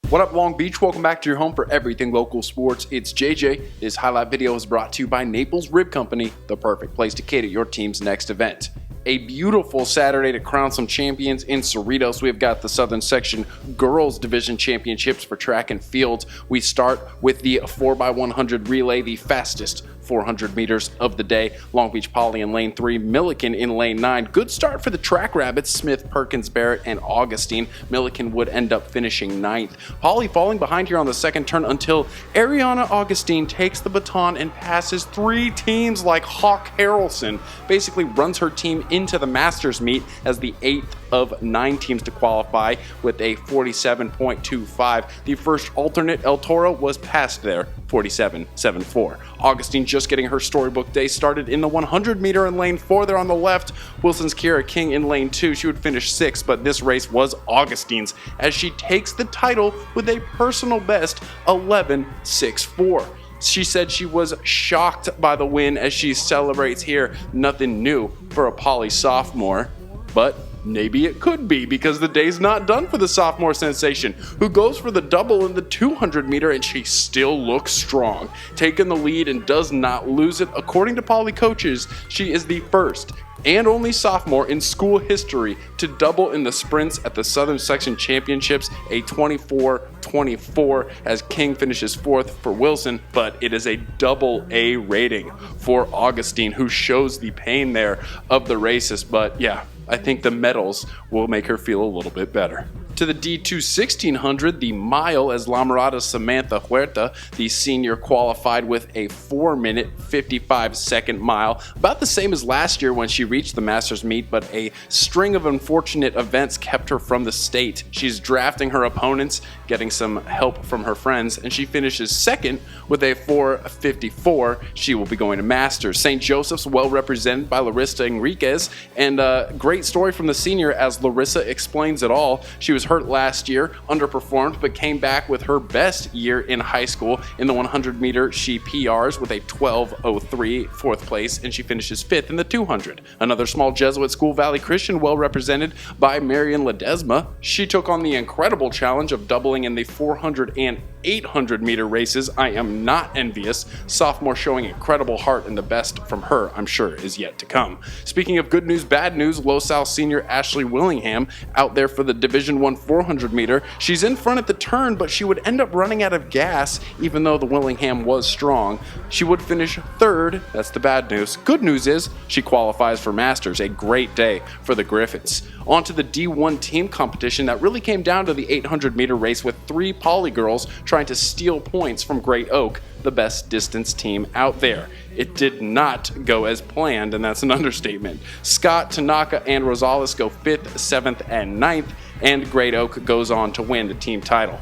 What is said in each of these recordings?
What up, Long Beach? Welcome back to your home for everything local sports. It's JJ. This highlight video is brought to you by Naples Rib Company, the perfect place to cater your team's next event. A beautiful Saturday to crown some champions in Cerritos. We've got the Southern Section Girls Division Championships for track and field. We start with the 4x100 relay, the fastest 400 meters of the day. Long Beach Poly in lane 3, Milliken in lane 9. Good start for the track rabbits, Smith, Perkins, Barrett, and Augustine. Milliken would end up finishing 9th. Poly falling behind here on the second turn until Ariana Augustine takes the baton and passes 3 teams like Hawk Harrelson. Basically runs her team into the Masters meet as the 8th of 9 teams to qualify with a 47.25. The first alternate, El Toro, was passed there, 47.74. Augustine just getting her storybook day started in the 100 meter in lane 4 there on the left. Wilson's Kiera King in lane 2. She would finish 6th, but this race was Augustine's as she takes the title with a personal best 11.64. She said she was shocked by the win as she celebrates here. Nothing new for a Poly sophomore, but maybe it could be, because the day's not done for the sophomore sensation, who goes for the double in the 200 meter, and she still looks strong, taking the lead and does not lose it. According to Poly coaches, she is the first and only sophomore in school history to double in the sprints at the Southern Section Championships, a 24-24, as King finishes 4th for Wilson, but it is a double A rating for Augustine, who shows the pain there of the races. But yeah, I think the medals will make her feel a little bit better. To the D2 1600, the mile, as La Mirada's Samantha Huerta, the senior, qualified with a 4-minute 55-second mile, about the same as last year when she reached the Masters meet, but a string of unfortunate events kept her from the state. She's drafting her opponents, getting some help from her friends, and she finishes 2nd with a 4:54. She will be going to Masters. St. Joseph's well represented by Larissa Enriquez, and a great story from the senior as Larissa explains it all. She was hurt last year, underperformed, but came back with her best year in high school. In the 100 meter, she PRs with a 12:03, 4th place, and she finishes 5th in the 200. Another small Jesuit school, Valley Christian, well represented by Marian Ledesma. She took on the incredible challenge of doubling in the 400 and 800 meter races. I am not envious. Sophomore showing incredible heart, and the best from her, I'm sure, is yet to come. Speaking of good news, bad news, Los Al senior Ashley Willingham out there for the Division I 400 meter. She's in front at the turn, but she would end up running out of gas, even though the Willingham was strong. She would finish 3rd. That's the bad news. Good news is she qualifies for Masters. A great day for the Griffiths. On to the D1 team competition that really came down to the 800 meter race, with 3 Poly girls trying to steal points from Great Oak, the best distance team out there. It did not go as planned, and that's an understatement. Scott, Tanaka, and Rosales go 5th, 7th, and 9th, and Great Oak goes on to win the team title.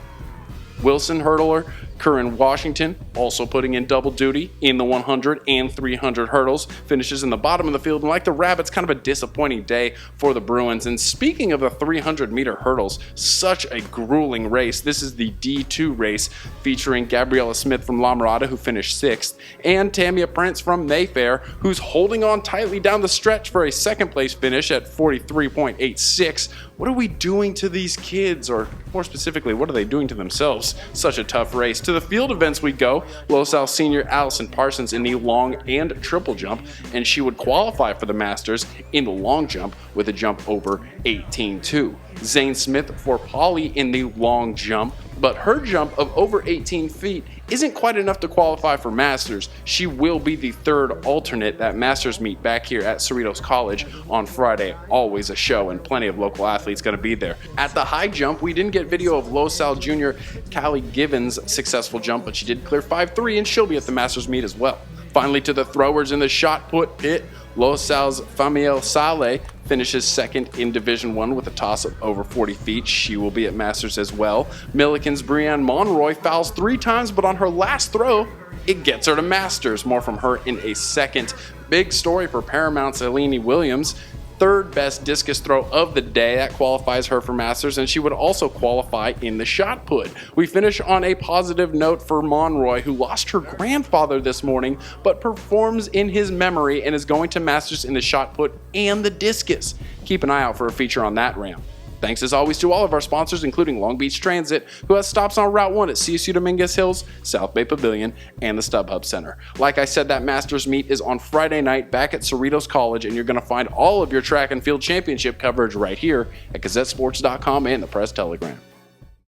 Wilson hurdler Curran Washington, also putting in double duty in the 100 and 300 hurdles, finishes in the bottom of the field, and like the Rabbits, kind of a disappointing day for the Bruins. And speaking of the 300 meter hurdles, such a grueling race. This is the D2 race featuring Gabriella Smith from La Mirada, who finished 6th, and Tamia Prince from Mayfair, who's holding on tightly down the stretch for a 2nd place finish at 43.86. What are we doing to these kids? Or more specifically, what are they doing to themselves? Such a tough race. To the field events we go. Los Al senior Allison Parsons in the long and triple jump, and she would qualify for the Masters in the long jump with a jump over 18.2. Zane Smith for Poly in the long jump, but her jump of over 18 feet isn't quite enough to qualify for Masters. She will be the 3rd alternate at Masters meet back here at Cerritos College on Friday. Always a show, and plenty of local athletes going to be there. At the high jump, we didn't get video of Los Al Jr. Callie Givens' successful jump, but she did clear 5.3, and she'll be at the Masters meet as well. Finally, to the throwers in the shot put pit, Los Al's Famiel Saleh finishes 2nd in Division I with a toss of over 40 feet. She will be at Masters as well. Milliken's Brianne Monroy fouls 3 times, but on her last throw, it gets her to Masters. More from her in a second. Big story for Paramount's Eleni Williams. 3rd best discus throw of the day. That qualifies her for Masters, and she would also qualify in the shot put. We finish on a positive note for Monroy, who lost her grandfather this morning, but performs in his memory and is going to Masters in the shot put and the discus. Keep an eye out for a feature on that ramp. Thanks as always to all of our sponsors, including Long Beach Transit, who has stops on Route 1 at CSU Dominguez Hills, South Bay Pavilion, and the StubHub Center. Like I said, that Masters meet is on Friday night back at Cerritos College, and you're going to find all of your track and field championship coverage right here at GazetteSports.com and the Press Telegram.